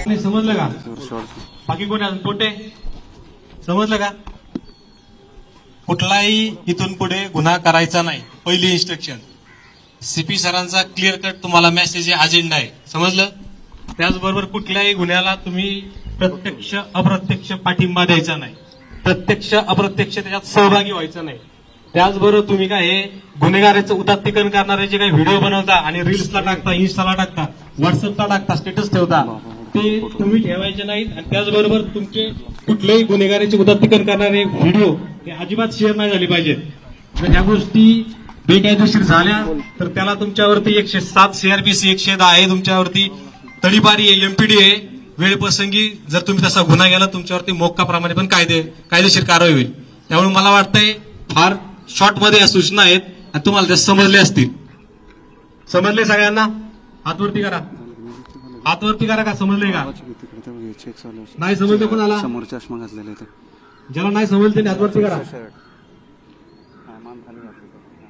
नाही समजलं का? बाकी कोणी अजून पोटे समजलं का? कुठलाही इथून पुढे गुन्हा करायचा नाही, पहिली इन्स्ट्रक्शन. सीपी सरांचा क्लिअर कट तुम्हाला मेसेज अजेंडा आहे, समजलं? त्याचबरोबर कुठल्याही गुन्ह्याला तुम्ही प्रत्यक्ष अप्रत्यक्ष पाठिंबा द्यायचा नाही, प्रत्यक्ष अप्रत्यक्ष त्याच्यात सहभागी व्हायचं नाही. त्याचबरोबर तुम्ही काय हे गुन्हेगाराचं उदात्तीकरण करणारे जे काही व्हिडिओ बनवता आणि रील्सला टाकता, इन्स्टाला टाकता, व्हॉट्सअपला टाकता, स्टेटस ठेवता, ते तुम्ही ठेवायचे नाहीत. आणि त्याचबरोबर तुमचे कुठलेही गुन्हेगाराचे उदात्तीकरण करणारे व्हिडिओ हे अजिबात शेअर नाही झाले पाहिजेत. जर ह्या गोष्टी बेकायदेशीर झाल्या तर त्याला तुमच्यावरती 107 CRPC 110 आहे, तुमच्यावरती तडीपारी आहे, MPD आहे. वेळ प्रसंगी जर तुम्ही तसा गुन्हा केला तुमच्यावरती मोक्काप्रमाणे पण कायदेशीर कारवाई होईल. त्यामुळे मला वाटतंय फार शॉर्टमध्ये या सूचना आहेत आणि तुम्हाला त्या समजले असतील. समजले सगळ्यांना? हातवरती करा, हातवरती करा. का समजले का? नाही समजलं कोणाला? ज्याला नाही समजलं त्याने हातवरती करा.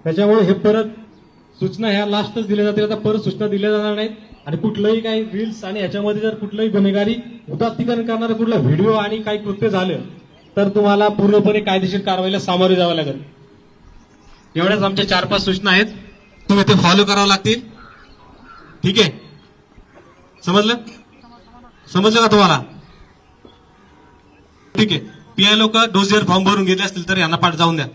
त्याच्यामुळे हे परत सूचना ह्या लास्टच दिल्या जातील, आता परत सूचना दिल्या जाणार नाहीत. आणि कुठलंही काही रील्स आणि ह्याच्यामध्ये जर कुठलंही गुन्हेगारी उदात्तीकरण करणारं कुठला व्हिडिओ आणि काही कृत्य झालं तर तुम्हाला पूर्णपणे कायदेशीर कारवाईला सामोरे जावं लागेल. एवढ्याच आमच्या 4-5 सूचना आहेत, तुम्ही ते फॉलो करावं लागतील. ठीक आहे? समजलं? समजलं का तुम्हाला? ठीक आहे. PI लोक डोजियर फॉर्म भरून घेतले असतील तर यांना पाठ जाऊन द्या.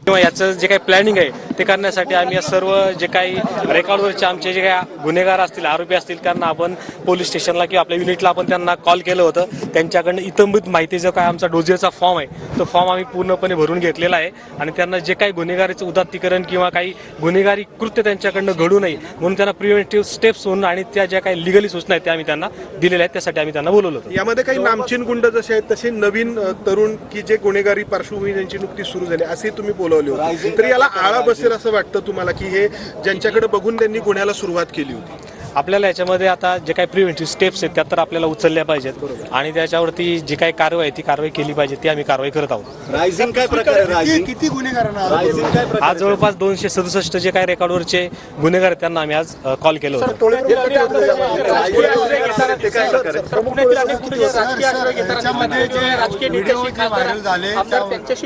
किंवा याचं जे काही प्लॅनिंग आहे ते करण्यासाठी आम्ही या सर्व जे काही रेकॉर्डवरचे आमचे जे काही गुन्हेगार असतील, आरोपी असतील, त्यांना आपण पोलीस स्टेशनला किंवा आपल्या युनिटला आपण त्यांना कॉल केलं होतं. त्यांच्याकडनं इतंबित माहिती जो काय आमचा डोजियरचा फॉर्म आहे तो फॉर्म आम्ही पूर्णपणे भरून घेतलेला आहे. आणि त्यांना जे काही गुन्हेगारीचं उदात्तीकरण किंवा काही गुन्हेगारी कृत्य त्यांच्याकडनं घडू नये म्हणून त्यांना प्रिव्हेंटिव्ह स्टेप्स होऊन आणि त्या ज्या काही लिगली सूचना आहेत त्या आम्ही त्यांना दिलेल्या आहेत. त्यासाठी आम्ही त्यांना बोलवलं होतं. यामध्ये काही नामचीन गुंड जसे आहेत तसे नवीन तरुण की जे गुन्हेगारी पार्श्वभूमी त्यांची नुकतीच सुरू झाली असे तुम्ही बोलवले होते, तर याला आळा बसेल असं वाटतं तुम्हाला की हे ज्यांच्याकडे बघून त्यांनी गुन्ह्याला सुरुवात केली होती? आपल्याला याच्यामध्ये आता जे काही प्रिव्हेंटिव्ह स्टेप्स आहेत त्या तर आपल्याला उचलल्या पाहिजेत आणि त्याच्यावरती जी काही कारवाई आहे ती कारवाई केली पाहिजे, ती आम्ही कारवाई करत आहोत. रायझिंग काय प्रकार, किती गुन्हेगारांना आज जवळपास 267 जे काही रेकॉर्डवरचे गुन्हेगार आहेत त्यांना आम्ही आज कॉल केलं होतं.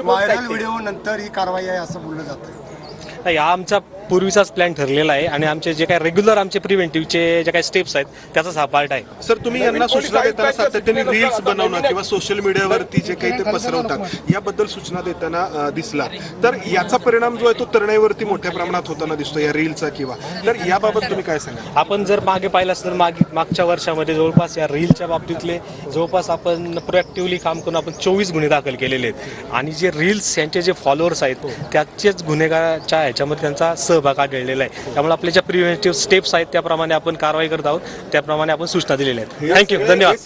व्हायरल व्हिडिओ नंतर ही कारवाई आहे असं बोललं जातं. हा आमचा पूर्वीचाच प्लॅन ठरलेला आहे आणि आमचे जे काही रेग्युलर आमचे प्रिव्हेंटिव्हचे जे काही स्टेप्स आहेत त्याचाच हा पार्ट आहे. सर, तुम्ही यांना सूचना देताना सातत्याने रील्स बनवणं किंवा सोशल मीडियावरती जे काही ते पसरवतात याबद्दल सूचना देताना दिसला, तर याचा परिणाम जो आहे तो तरुणाईवरती मोठ्या प्रमाणात होताना दिसतो या रीलचा, किंवा तर याबाबत तुम्ही काय सांगा? आपण जर मागे पाहिलं असतं तर मागच्या वर्षामध्ये जवळपास या रीलच्या बाबतीतले जवळपास आपण प्रोएक्टिव्हली काम करून आपण 24 गुन्हे दाखल केलेले आहेत. आणि जे रील्स यांचे जे फॉलोअर्स आहेत त्याचेच गुन्हेगाराच्या ह्याच्यामध्ये त्यांचा सहभाग आढळलेला आहे. त्यामुळे आपल्या ज्या प्रिव्हेंटिव्ह स्टेप्स आहेत त्याप्रमाणे आपण कारवाई करत आहोत, त्याप्रमाणे आपण सूचना दिलेल्या आहेत. थँक्यू, धन्यवाद.